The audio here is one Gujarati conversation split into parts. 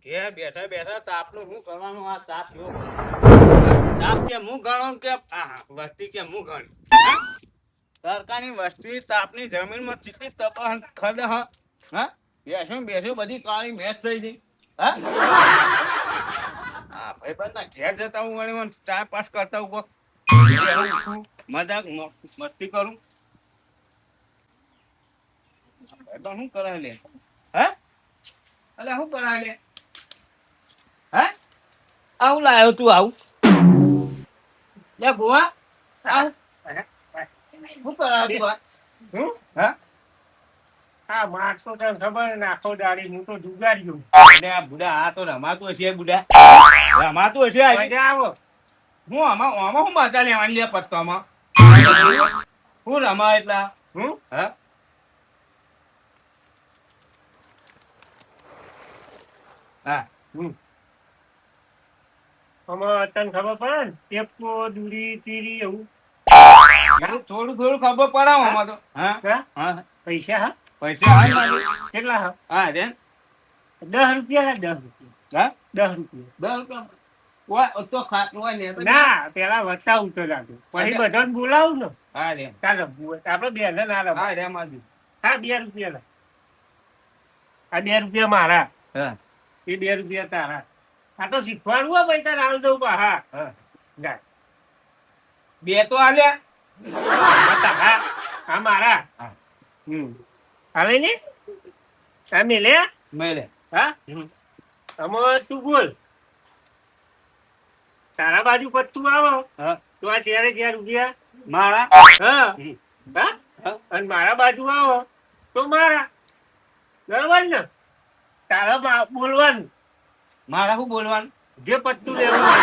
કે બેઠા બેઠા તાપનું શું કરવાનું આ તાપ જો તાપ કે હું ગણો કે વસ્તી કે હું ગણ સરકારની વસ્તી તાપની જમીનમાં કેટલી તપાસ ખડ હા બેસો બેસો બધી કાળી મેચ થઈ ગઈ હા ભાઈ બંધ ઘેર જતા હું વળી ટાઈમ પાસ કરતા હું મજાક મસ્તી કરું ભાઈ શું કરાય લે હે અલે શું કરાય લે હે આવું લાયો તું આવું લે ગોવા આવું શું કરાય તું હા હા મારતો તને ખબર ને આખો દાડી હું તો જુગાડ્યું એટલે આ બુડા આ તો રમાતું હશે બુડા રમાતું હશે મજા આવો હું આમાં આમાં શું મજા લેવાની લે પસ્તામાં શું રમા એટલા હા હા આમાં તને ખબર પડે ને ટેપકો દૂરી તીરી એવું થોડું થોડું ખબર પડે આમાં તો હા હા પૈસા હા પૈસા હા કેટલા હા હા રે 10 રૂપિયા ના 10 રૂપિયા હા 10 રૂપિયા તો ખાતું હોય ને ના પેલા વતાવું તો લાગે પછી બધાને બોલાવું ને હા રે ચાલ રમવું આપડે બે ને ના રમ હા રે માજી હા 2 રૂપિયા આ 2 રૂપિયા મારા હા એ 2 રૂપિયા તારા આ તો શીખવાડવું હોય ભાઈ તારે હાલ દઉં હા હા ગાય બે તો આલ્યા હા આ મારા હાલે ને આ મેલે મેલે હા આમાં તું બોલ તારા બાજુ પત્તું આવો હા તો આ 4 રૂપિયા મારા હા હા અને મારા બાજુ આવો તો મારા બરોબર ને તારા બોલવાનું મારા શું બોલવાનું જે પત્તું લેવાનું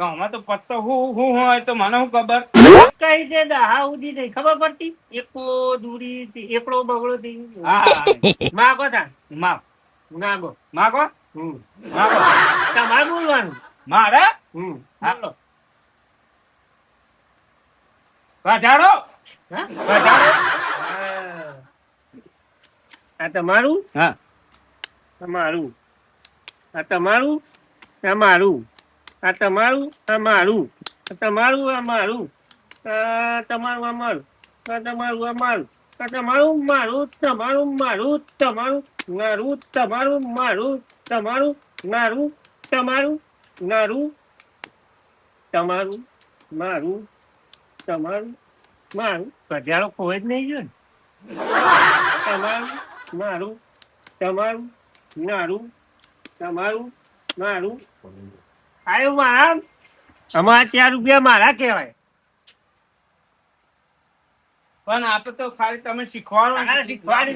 આમાં તો પત્તો હું હોય તો મને શું ખબર કઈ છે દાહા ઉધી નહીં ખબર પડતી એકડો દૂરી એકડો બગડો થઈ હા માગો તા માગ નાગો માગો માગો તમારે બોલવાનું મારે હાલો કજાડો કજાડો આ તમારું હા તમારું આ તમારું આ મારું આ તમારું આ મારું આ તમારું આ મારું આ તમારું આ મારું આ તમારું આ મારું આ તમારું મારું તમારું મારું તમારું મારું તમારું મારું તમારું મારું તમારું મારું તમારું મારું તમારું મારું કજાળો ખોય જ નહીં ગયો ને તમારું મારું તમારું મારું તમારું મારું આયો મારા અમારા 4 રૂપિયા મારા કહેવાય પણ આપડે તો ખાલી તમે શીખવાડો શીખવાડી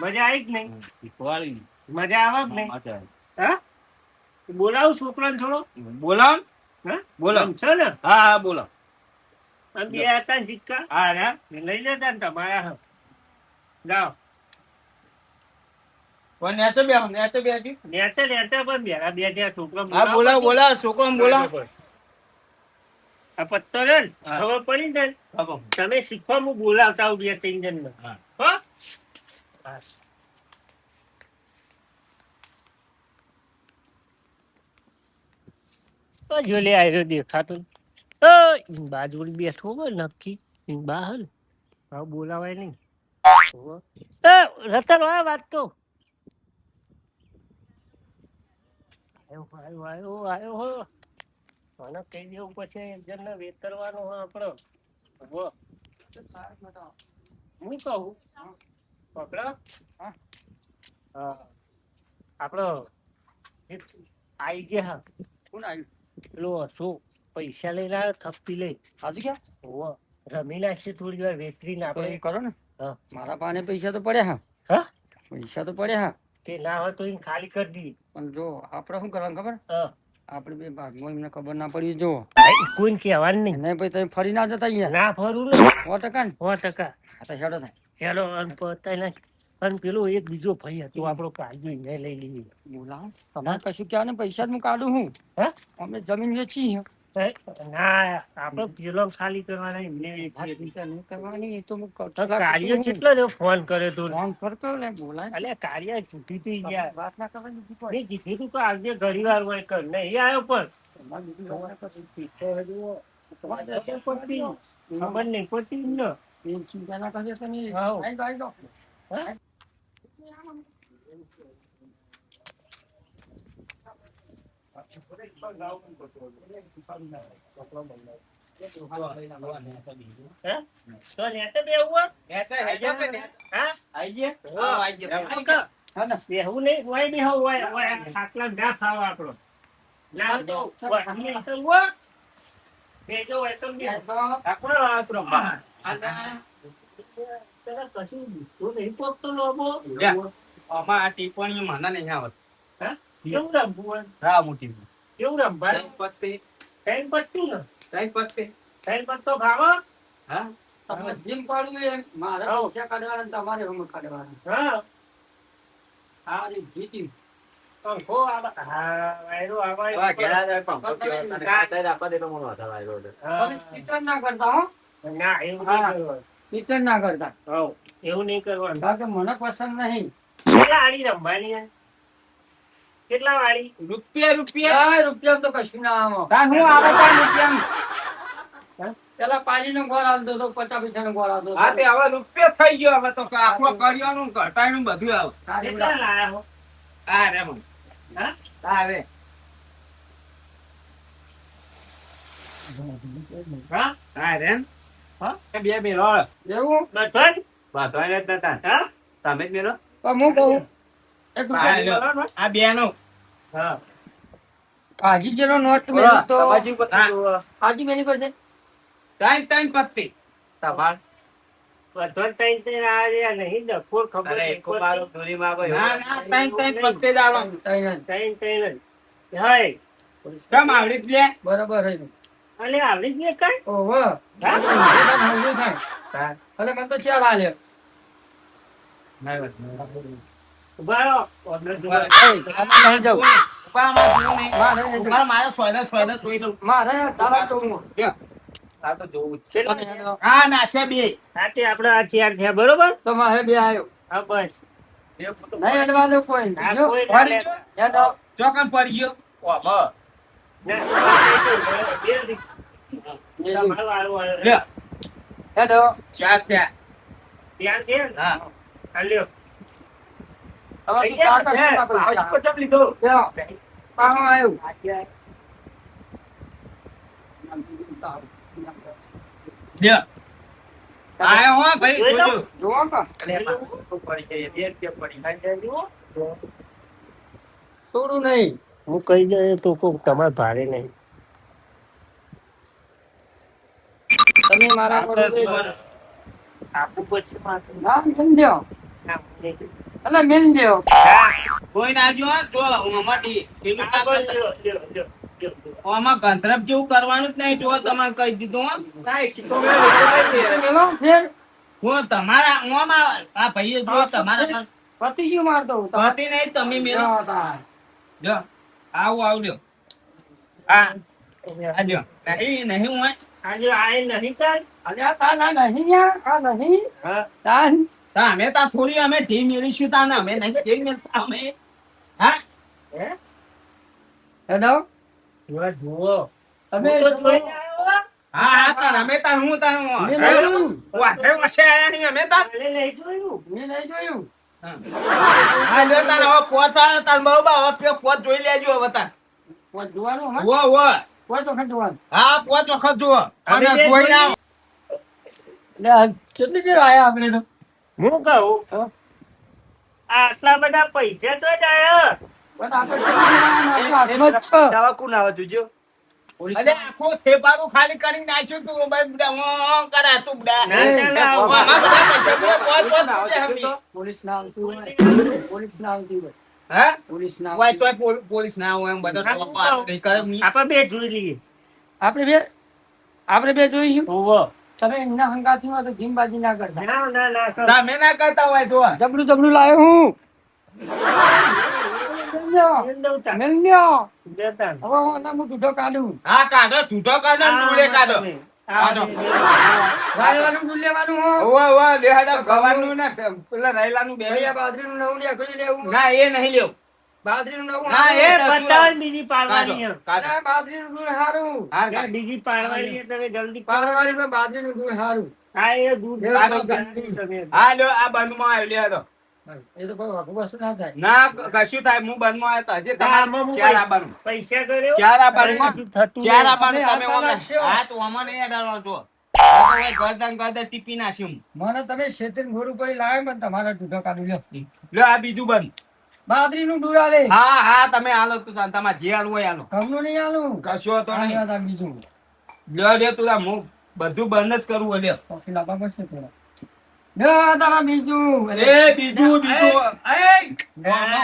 મજા આવી જ નહીં શીખવાડી મજા આવે જ નહીં હા બોલાવું છોકરાને થોડો બોલાવ હા બોલાવ છો ને હા હા બોલાવ અને 2 હતા ને સિક્કા હા રે લઈ લેતા ને તમારા હા જાઓ પણ નેચે બે નેચે પણ બેરા બે ત્યાં છોકરા હા બોલાવ બોલાવ છોકરો બોલાવ આ પત્તો ને ખબર પડી ને તમે શીખવા હું બોલાવતા આવું 2-3 જણ ને હો જો લે આવ્યો દેખાતું બાજુ બેઠો હોય નક્કી બહાર હવે બોલાવાય નહીં રતન હોય વાત તો આવ્યો હો મને કહી દેવું પછી એક જણ ને વેતરવાનો હોય આપડો હું કહું પકડો હા આપડો આઈ ગયા કોણ આવ્યું પેલો શું પૈસા લઈને આવ્યો થપ્પી લઈ સાચું ક્યાં હોવ રમી નાખશે થોડી વાર વેતરીને આપણે કરો ને હા મારા પાસે પૈસા તો પડ્યા હા પૈસા તો પડ્યા તે ના હોય તો એને ખાલી કરી દી પણ જો આપણે શું કરવાનું ખબર હા આપણે બે ભાગમાં એમને ખબર ના પડી જો કોઈને કહેવાનું નહીં નહીં પછી તમે ફરી ના જતા અહીંયા ના ફરું ને 100% ને 100% આ તો હેડો થાય હેલો અને પેલો એક બીજો ભાઈ હતો આપણો કાજુ એને લઈ લઈએ બોલાવો તમારે કશું કહેવાય ને પૈસા જ હું કાઢું હું હે અમે જમીન વેચી ના આપણે પેલો ખાલી કરવાના એમને આ ચિંતા નહીં કરવાની, એ તો હું તો કરતો કાર્ય રાખું. કેટલો જો ફોન કરે તું ફોન કરતો ને બોલાય. અલ્યા કાર્ય છૂટી થઈ ગયા વાત ના કરવાની બીજી કોઈ. મેં કીધું તું કે આજે ઘડી વાર હોય કર નહીં આવ્યો પણ તમારે બીજી વાત ના કરવાની. પીછો હજુ તમારે અસર પડતી ખબર નહીં પડતી ને એ ચિંતા ના કરજો તમે. હાઉ. આઈ જાઓ, આઈ જાઓ. હા? હે? તો નેતે બેહવું હે? હા? હા ને? બેહવું નહીં, ઓય બેહવું, ઓય ખાટલા ના ખાવ આપણો. ના તો વળીએ તો ઉભો. બેજો હોય તો બેહો. તને કશું દુખતું નહીં પોકતો લોબો? આમાં આ ટિપ્પણીઓ મને નહીં આવત. હા? કેવું રમવું હોય? રાવ મોટી કેવું રમવાનું? પત્તી ટાઈમ પત્તું ને? કઈ પત્તી ટાઈમ પત્તો ખાવો? હા તમને જેમ પાડવું એમ. મારે હાઉ. પૈસા કાઢવાના ને તમારે હમ કાઢવાના. હા. આ રીતે જીત્યું. પંખો હા, વાયરો આવા એવા ઘેરા જાય પંખો તમે કેવો તને આ સાઈડ આપવા દે તો મને વધારે આવ્યો છે. તમે ચિત્ર ના કરતા હો. ના એવું નહીં હા. કરવાનું. ચિત્ર ના કરતા. હાઉ, એવું નહીં કરવાનું. કારણ કે મને પસંદ નહીં. કેટલા વાળી રમવાની હે? કેટલા વાળી? રૂપિયા આ રૂપિયા તો કશું ના આવો. તાર હું આવે તાર રૂપિયા પેલા પાલીનો ગોળ આવતો તો 50 પૈસાનો ગોળ આવતો હતો. હા તે હવે રૂપિયા થઈ ગયો હવે તો આખો કર્યાનું ઘટાયનું બધું આવે તારી કેટલા ઉડા. લાયા હો? આ રે મન હા? આ રે હા? આ રે હા? એ બે મેલો એવું? બધો જ? બાતવાય જ નતા હા? તમે જ મેલો પણ હું કહું એક રૂપિયા આ બે નો હા. હાજી જેનો નોટ મેલી તો હા. હાજી મેલી કરશે. ત્રણ ત્રણ પત્તી તમાર બધો જ ત્રણ ત્રણ આ રહ્યા નહીં, ડફોર ખબર અરે નહીં એક બારો પડતી. દોરી માંગો ના ના ત્રણ ત્રણ પત્તે જ આલો તઈ જ. ત્રણ ત્રણ જ. હાય. કેમ આવડી જ લે બરાબર હે. અલે આવડી જ ને કાંઈ? ઓહો. હા? હલવું થાય. હા અલે મને તો ચાલ આલ્યો. ઉભા રહો. ઓર્ડર જોવા. એ, આમાં નહીં જવું. ઉપાડ માં જોવું નહીં મારે નહીં જવું. ઉપાડ મારે સોયને જોઈ લઉં મારે તારા જોવું. લ્યો. આ તો જોવું જ. કેટલા? તમે હેડો. આ નાશે બે હા, તે આપણે આ ચાર થયા, બરોબર? તો મારે બે આવ્યો. હા, બસ. નહીં હેડવા દો કોઈ. હા, જો, કોઈ ના પડી લે. ગયો હેડો. ચોકન પડી ગયો ઓમાં ના, બે દી. તમારું વારું વારું. લ્યો હેડો. ચાર થયા ત્યાં છે ને? હા હા, લ્યો. હવે તું ચાર કર, ચાર કર. આ ચમ લીધો લ્યો. પાછું આવ્યું. લ્યો આયો હો ભાઈ જોઈ લો. જોજો જોવો કા? પડી ગઈ બે પડી ખાઈ થોડું નહીં. હું કહી દે તો કોઈ તમારે ભારે નહીં. તમે મારા પર આપવું પડશે માથે. ના મિલ દ્યો. ના, નહીં. અલે મિલ દ્યો. કોઈ ના જો જો અમારી પેલું હા, બસ, ના લ્યો, લ્યો, લ્યો, લ્યો. આમાં ગંધરપ જેવું કરવાનું જ નહીં જો તમારે કહી દીધું હો ના, એક સિક્કો મેળવો, મેળવો. મેલો ફેર. હું તમારા ઓમાં આ ભાઈએ જો તમારા પતી ગયું મારતો. પતિ નહીં તમે મેલો લ્યો તાર. જો આવું આવડ્યો હા આ જો નહીં નહીં હું આ જો આ એ નહીં કાંઈ? અલે આ તાર ના નહીં યાર. આ નહીં. હા. તાર. તા અમે તા થોડી અમે ટીમ મેળીશું તા ને અમે નહીં ટીમ મેળતા અમે હા હે? હેડો. જુઓ, જુઓ. તમે હું તો જોઈને આવ્યો હો. હા હા તાર અમે તાર હું તાર મેં નહીં જોયું. વાઠે વાસે આયા નહીં અમે તાર અરે, નહીં જોયું. મેં નહીં જોયું. હા લ્યો તાર હવે પહોંચાડો તાર બહુ બા હવે પોચ જોઈ લેજો હવે તાર કોઈ જોવાનું હે? વો વો કોઈ તો ખા જોવાનું. હા પોચ વખત જુઓ અને અમે બે જોઈ ના લે આ કેટલી ફેર આયા આપણે તો. હું કહું હા? આટલા બધા પૈસા તો જ આયા. પણ આપણે કેટલી ફેર આયા? આપણો હાથમાં જ છે. પોલીસ અરે આખો થેપાનું ખાલી કરીને નાખ્યું તું બસ બધા ઓમ કરા તું બધા ના, ચાલ, આવો. આમાં બધા પૈસા બે પોચ પોચ પૂછે હમી પોલીસ ના આવતી હોય. પોલીસ ના આવતી હોય. હા પોલીસ ના વાય આવતી હોય. ચોય પોલીસ ના હોય એમ બધા હા, ટોપા નહીં કરે મી. આપણે બે જોઈ લઈએ. આપણે બે જોઈશું. ઓવો. તમે એમના હંગાથી હોય તો જીમબાજી ના કરતા. ના, ના, ના, કર. તમે ના કરતા હોય તો જબરું જબરું લાયો હું. લ્યો. મેલ દઉં તાર. મેલ લ્યો. લે તાર. હવે હું આના હું ઢૂંઢો કાઢું. હા કાઢો ઢૂંઢો કાઢો ને ડૂલે કાઢો કાઢો. રાયલાનું ઢૂંઢ લેવાનું હો. ઓવા ઓવા લે હાડા ગવાનું ને પેલા રાયલાનું બે ભાઈ આ બાજરીનું નવું નીકળી લેવું. ના એ નહીં લ્યો બાજરીનું નવું ના, એ હારું. બતાવો ને બીજી પાડવાની કાઢો છે. કાઢો ના, બાજરીનું દૂધ હારું. હા લે, કાઢો. બીજી પાડવાની છે, તમે જલ્દી કરો. પારવાડીમાં બાજરીનું દૂધ હારું. હા એ દૂધ એ કાઢો, કાઢો. તમે. હા લ્યો આ બંધમાં આવ્યો લ્યો હાલો. એ તો કોઈ વાઘું વસ્તુ ના થાય. ના કશું થાય હું બંધમાં આવ્યો તો હજી હા, આમાં તમારે હું ક્યારે આવવાનું પૈસા કર્યો ક્યારે આવવાનું અરે, થતું ક્યારે નહીં. આવવાનું તમે તમે હાથ ઓમે- નાખશો. હા તો ઓમાં નહીં અડાડો છો ગરદન ગરદન ટીપી નાખ્યું મને તમે શેતરીને ઘોડું પડી લાવે પણ તમારો ઢૂંઢો કાઢી લ્યો. લ્યો આ બીજું બંધ બાજરીનું દૂધ આલે. હા હા તમે હાલો તું તમારે જે હાલવું હોય હાલો ઘરનું નહીં આલું. કશો હતો આ નહીં વાત આ બીજું. લ્યો લ્યો તું આ હું બધું બંધ જ કરવું લ્યો કોફી લાવવા પડશે થોડા. લ્યો તારા બીજું. એ બીજું બીજું એ,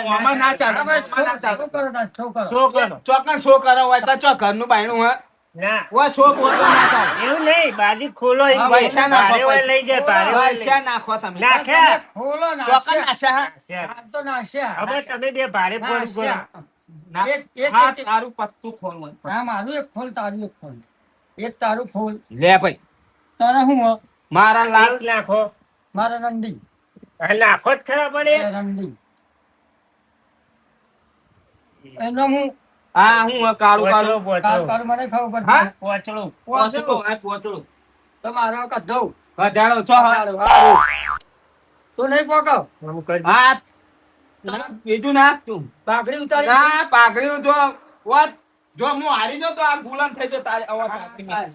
ઓમાં ના ચાલે હવે ઓમાં ના ચાલે. શું કરો તાર, શું કરો? શું કરો? ચોક્કસ શો કરો હોય તો ચો ઘરનું બાયણું હે ના ઓ શો બોલતો ના ચાલે એવું નહીં, બાજી ખોલો એ હા, પૈસા નાખો, ભારે હોય લઈ જાય, ભારે હોય લઈ પૈસા નાખો તમે ના. તમે ખોલો ચોક્કસ નાખ્યા. નાશા હા જાય. આ તો નાખ્યા. હવે તમે બે ભારે ફોન કરો. નાખ્યા. ના એક- હા, એક- તારું પત્તું ખોલવું હા, મારું એક ખોલ, તારું એક ખોલ. એક તારું ખોલ. લે ભાઈ તારે શું હો? મારા લાલ એક નાખો. મારે રંડી. આ નાખો જ ખરા પડે. એ રંડી. એનો હું હા હું કાળું પોચડો, કાળું કાલ પોચડો. કાલ મને ખબર હા? પડશે. પોચડો. પોચડું આ પોચડું તો મારો કઢો. કઢાળો છો હા હારું, હારું. તું નહીં પોકાવ. આમ કરી. હા ના, બીજું ના તું બાકડી ઉતારી. ના પાઘડી જો વાત જો હું હારી જો તો આ ગુલામ થઈ જાય તારે આવા પાઘડીમાં.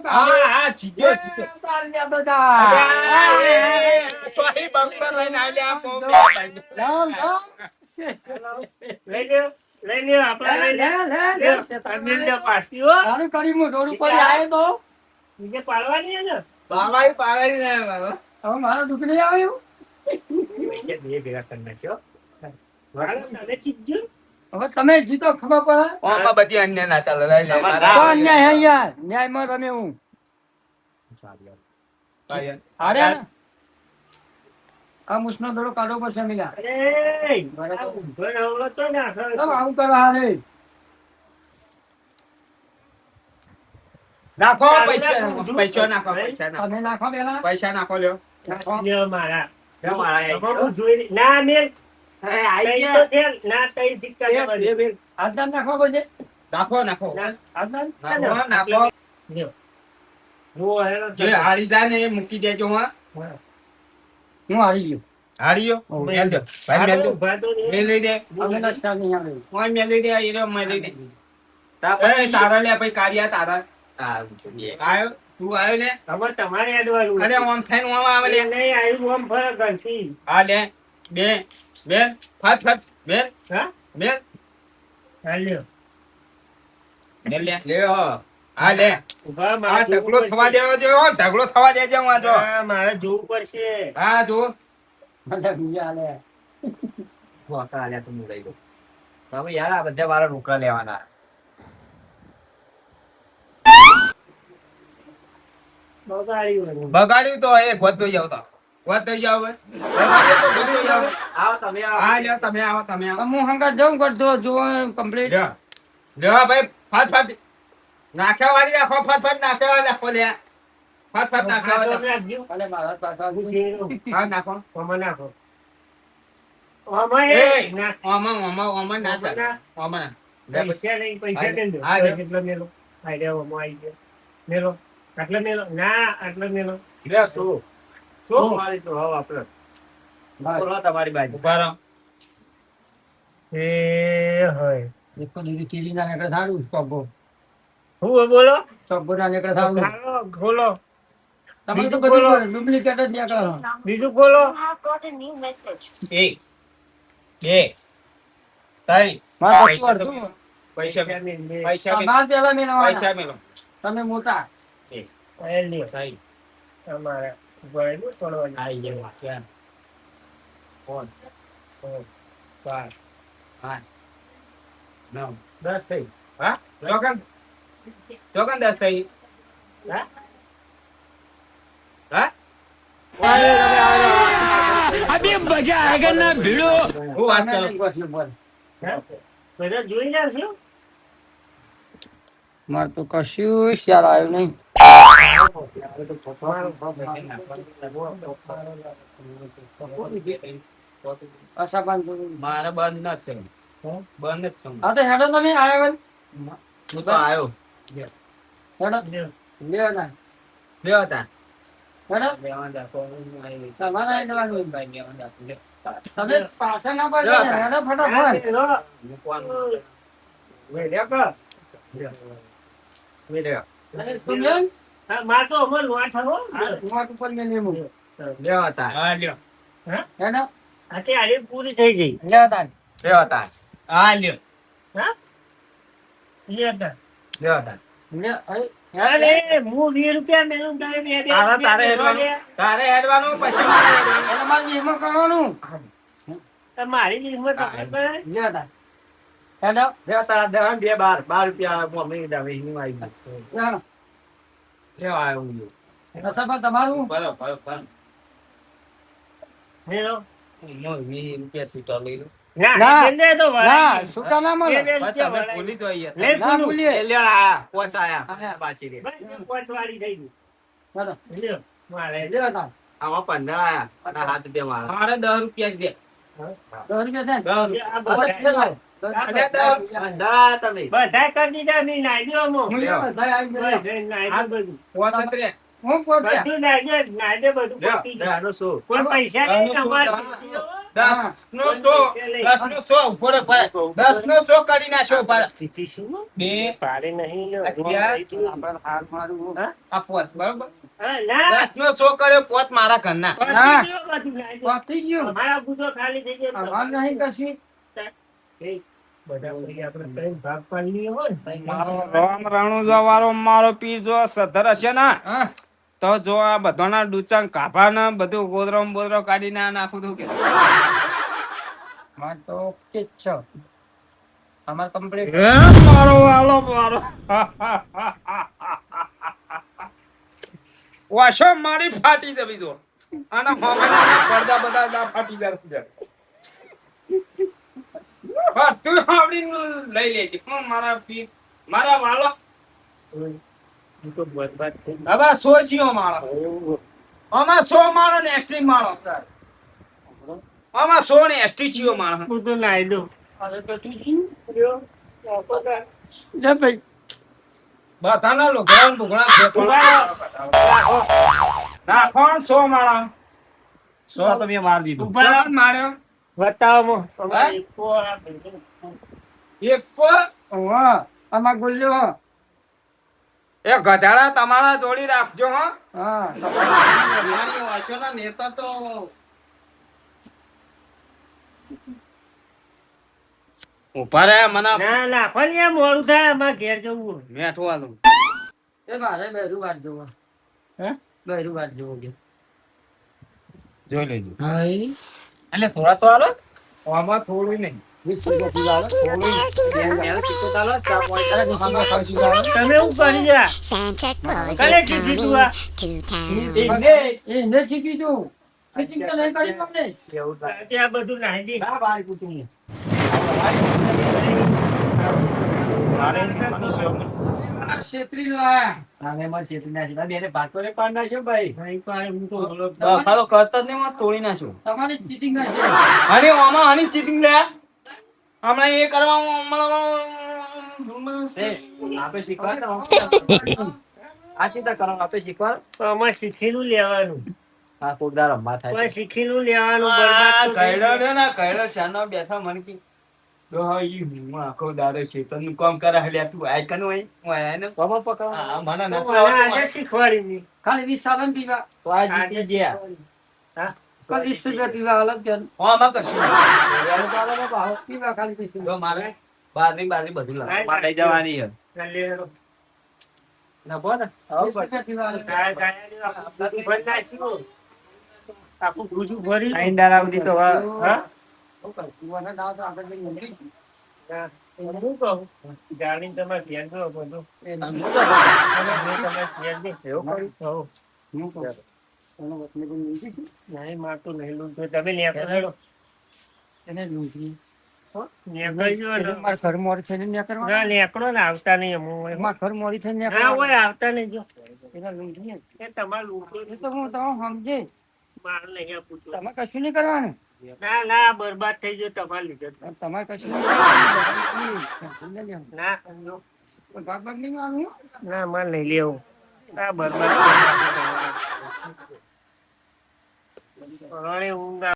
હા હા જીત્યો જીત્યો તારી ત્યાં તો અરે, જા. સોહી બંગલો લઈને આવ્યા આ કોમ બે ભાઈ. રામ, રામ. લઈ લ્યો, લઈ લ્યો, આપણે લઈ લ્યો. લે, લે, લ્યો, લે. આ મિલ દો પાછી, હો. તારું કરી હું રોડ ઉપર આયો તો બીજે પાડવાની છે ને? પાઘડી પાઘડી ને બાબા. હવે મારા દુઃખ નહીં આવ્યું. બીજે બે ભેગા કરી નાખ્યો. વાળો તમે ચીપજો. હવે તમે જીતો ખબર પડે. ઓમાં બધી અન્ય ના ચાલે લઈ લે તો અન્યાય હે યાર. ન્યાયમાં રમે હું. હારે ને? આ મુસનો દડો કાઢવો પડશે મિલા. અરે, આ ઊંધો નવરો તો નાખો. કેમ આવું કરવા હારે? નાખો પૈસા પૈસા નાખો પૈસા નાખો તમે નાખો પેલા. પૈસા નાખો લ્યો નાખો. લ્યો મારા. લ્યો મારા આઈ હવે હું જોઈ રહી- ના મેલ. આઈ તઈ ગયા. તો છે. ના તઈ સિક્કા છે બધી. આજના નાખવા પડશે. નાખો નાખો ના, આજના? નાખો નાખો લ્યો. જુઓ, હેરો જે હારી જાય ને એ મૂકી દેજો હા હું હારી ગયો. હારીયો મેલ દે ભાઈ મેલ દે ઉભા તો નહીં. મેલ લઈ દે હવે નસ્તા નહીં આવે. ઓય મેલ લઈ દે એ રે મેલ લઈ દે એ તારા લે ભાઈ કાઢ્યા તારા આયો તું આયો ને હવે તમારે અડવાનું. અરે ઓમ થઈને ઓમ આવે લે નહીં આવ્યું ઓમ ફરક ઘરથી. આ લે બે બેન ફટ ફટ બેન હા? બેન હા, લ્યો. મેલ લે લે આ લે ઉભા, આ મારે જોવું ઢગલો થવા પડશે. દેવો જો ઢગલો થવા દેજે હું આ જો હા, મારે જોવું પડશે. હા જો મને બીજા લે. હવે યાર આ બધા મારા રોકડા લેવાના બગાડ્યું બધું. બગાડ્યું તો એ ગોત દઈ જાવ તો ગોત દઈ જાવ હવે બગાડ્યું તો ગોત દઈ જાવ હા લ્યો તમે આવો તમે આવો હું હંગાત જાઉં કરતો જો કમ્પ્લીટ. લ્યો લ્યો ભાઈ ફટ ફટ નાખ્યા વાળી રાખો ફટ ફટ નાખ્યા વાળી રાખો લે ફટ ફટ નાખ્યા ખાટો વાળી રાખજો. અને મારા પાસે ઉઠેલો. હા નાખો આમાં નાખો. આમાં એ એ નાખ. ઓમાં ઓમાં ઓમાં ના ચાલે ઓમાં ના લે પછી. પૈસા નહીં, પૈસા કેમ દો? હા, લ્યો. એટલો મેલો. આ રહ્યો, આમાં આવી ગયો. મેલો. આટલો મેલો. ના, આટલો મેલો. લ્યો શું શું મારી તો હવે આપણે. તમારી બાજુ ઉભા રહો એ હોય. એક તો દીદી ચીલી ના નીકળે સારું ચોબ્બો. હું બોલો? ચોબ્બો ના નીકળે સારું. ચાલો, ખોલો. તમારે તો બીજું બોલો. બધું ડુપ્લિકેટ જ નીકળે. બીજું ખોલો. એક બે ત્રણ મારે પૈસા પૈસા તો શું? પૈસા મેલો. બે. પૈસા મેલો. માર પેલા મેં પૈસા મેલો તમે મોટા. એ લ્યો. ત્રણ તમારે ઉભા રહેવું પડવાનું. આઈ ગયા ચાર પાંચ છ સાત આઠ નવ 10 થઈ હા ચોકન ચોકન 10 થઈ હા? હા તમે હું વાત નહીં કરું ગોઠવી બોલ. હા? બધા જોઈ જશો મારે તો કશું ખ્યાલ આવ્યો નહીં. પાછા પાંચસો. મારે બંધ ન છે બંધ જ છે હા તો હેડો તમે આવ્યા હોય. હું તો આવ્યો હેડો લ્યો ના લ્યો તા હેડો તમારે હેડવાનું. તમે પાછા ના પડો હેડો ફટાફટ. અને સુનિયન હા માં તો અમર વાટ હો તમારા ઉપર મેં લેવું. લ્યો તા હા લ્યો હેડો આ કે આજે પૂરી થઈ ગઈ લ્યો તાન. લ્યો તા હા લ્યો હા લ્યો તા લ્યો તા લ્યો અરે અરે હું 20 રૂપિયા મેલું તારે બે બે તારે તારે હેડવાનું પછી મારે હેડવાનું. એટલે મારે વીમો કરવાનું. મારી કિંમત ખબર પડે લ્યો તાન. હેડો લ્યો તા દે બે 12 રૂપિયા મમ્મી દાવે હું આવી ગયો હેડો. લ્યો આવ્યો હું રસાબા તમારું. બરાબર મેલો હું 20 રૂપિયા સીટો લઈ લઉં ના ના. લે તો ના વળાય સુકા ના મળે. બે રૂપિયા તમે વળાય. ભૂલી જોઈએ લે ના થોડું. ભૂલીએ. લ્યો આયા પોચ આયા આયા. પાછી રે બસ એ પોંચવાળી થઈ ગઈ હેડો લ્યો મારે લ્યો તાન. આમાં 15 આયા અને 7 રૂપિયા મારે 10 રૂપિયા જ દે 10 રૂપિયા છે ને? આ હવે બધા છેલ્લો. અને 10 રૂપિયા તમે બધા કરી દીધા મેં નાઈ દો અમો. હું લ્યો બધા આવી ગયા. બસ, નાઈ દો બધું પોચ અત્રે હું પોટ્યા. બધું નાઈ દે બધું પતી ગયું. લ્યો શું કોઈ પૈસા નહીં તમારે. દસ નો 100 ઉભો રે પડે 10 નો 100 કરી નાખ્યો પડે સીધી શું? બે પાડે નહીં લ્યો. આપણે હાર મારું. હા? આ પોચ બરોબર હા, ના 10 નો 100 કર્યો પોચ મારા ઘરના પતી ના. ગયું બધું નાઈ દો. પતી ગયું. અમારા બુધો ખાલી થઈ ગયો. અમાર નહીં કશી. એ બધા પછી આપણે ત્રણ ભાગ પાડી લઈએ હોય ને. મારો રામ રણુજા વાળો મારો પીર જો સધર હશે ને હા તો જો આ બધાના ડૂચા કાભા ને બધું ગોદરો ને બોદરો કાઢીને આ નાખું તું કે માર તો ઓકે જ છે. અમાર કમ્પ્લીટ. મારો વાલો મારો વાશો મારી ફાટી જવી જો આના મામાના પડદા બધા ના ફાટી જાય હા તું આવડીને લઈ લેજે હું મારા પીર મારા વાલો હું તો બરબાદ થઈ હવે સોચીઓ માળો ગયો. આમાં 100 માળો ને એસટી માળો આમાં 100 ને એસટી ચીઓ માળો હું તો નાઈ દઉં. અરે તો તું જી. લ્યો, આપો તાર. જા ભાઈ. બધાના લુગડા ને બુગડા ફેંકવાના. નાખો ને 100 માળો 100 તો મેં માર દીધું ઉભા રહો. કેટલા માર્યો બતાવો મો. હે? એક આ બધું. એક પર વાહ અમાર ગુલ્યો. એ ગધાડા તમારા જોડી રાખજો હો હા તમારી વાસોના નેતા તો ઉભા રે મને ના ના પણ યાર મોડું થાય અમારે ઘેર જવું. મેઠું આલું એ મારે બેરું વાત જોવા. હે બેરું વાત જોવો કે. જોઈ લેજો હા એ એટલે થોડા તો આલો આમાં થોડું નહીં 20 રૂપિયા પીવા આવે. અરે દુકાનમાં ખાસી આવે. તમે શું કરી જા Santa Claus કલે is કીધી તું coming આ? to town. એ નથી કીધું. ફિટિંગ તો નહીં કરી તમને. ત્યાં બધું નાઈ દે. આ છેતરી લાયા. નહીં પાડે, હું તો ઓલો ખાલો કરતા જ નહીં માં તોડી નાખ્યો તમારી ચીટિંગ હશે. અને આમાં આની ચીટિંગ લે હમણાં એ કરવા આમાં શીખીનું લેવાનું પણ શીખીનું લેવાનું આ બરબાદ તો થઈ કઈડો જાય. ને કઈડો ચાનો બેઠા મને કે આખો દાડો શેતનનું કામ કરે હલે તું આય કનું હોય હું આયા ને હા મને તો નથી મને આજે આવડતું. શીખવાડી નહીં. ખાલી 20 સાલન પીવા. આજે શીખવાડી. હા? ખાલી 20 રૂપિયા પીવા અલગ છે. આમાં કશું નહીં. પીવા ખાલી 20 રૂપિયા. જો મારે બારી બધું લાવે. મારે લઈ જવાની છે. ના લે હેડો. ના બોલ ને. 20 રૂપિયા પીવા અલગ. ગાય ગાય આખું બધું ભરી નાખ્યું. આખું ભૂજું ભરી. ત્રણ દાડા સુધી તો હવે, હા? શું કરું? પીવાના દાવ તો આપણે કઈ ઊંઘી છું. હા. હું શું કહું? જાણીને તમારે ધ્યાન દો બધું. એ ના. તમે તમારે ધ્યાન દે. એવું કર્યું? હોવ. હું કહું. એનો વતને કોઈ ઊંઘી છું. નહીં મારતું નહીં લૂંટતો. તમે લે હેડો. એને જ ઊંઘી. હો, નીકળજો ને. મારા ઘર મોડી થઈને નીકળવાનું. ના નીકળો ને આવતા નહીં અમુક મારા ઘર મોડી થઈને ના નીકળવાનું. હોય આવતા નહીં જો એના લૂંટીએ. એ તમારું લૂંટો એ તો હું તમે સમજે. મારે નહીં પૂછો તમે કશું નહીં કરવાનું. ના ના બરબાદ થઈ ગયો તમારે લીધે જ. તમારે કશું નહીં કરવાનું. ટેન્શન નહીં લેવાનું. ના કોઈ ભાગ ભાગ નહીં આવવાનું. ના મારે નહીં લેવું આ બરબાદ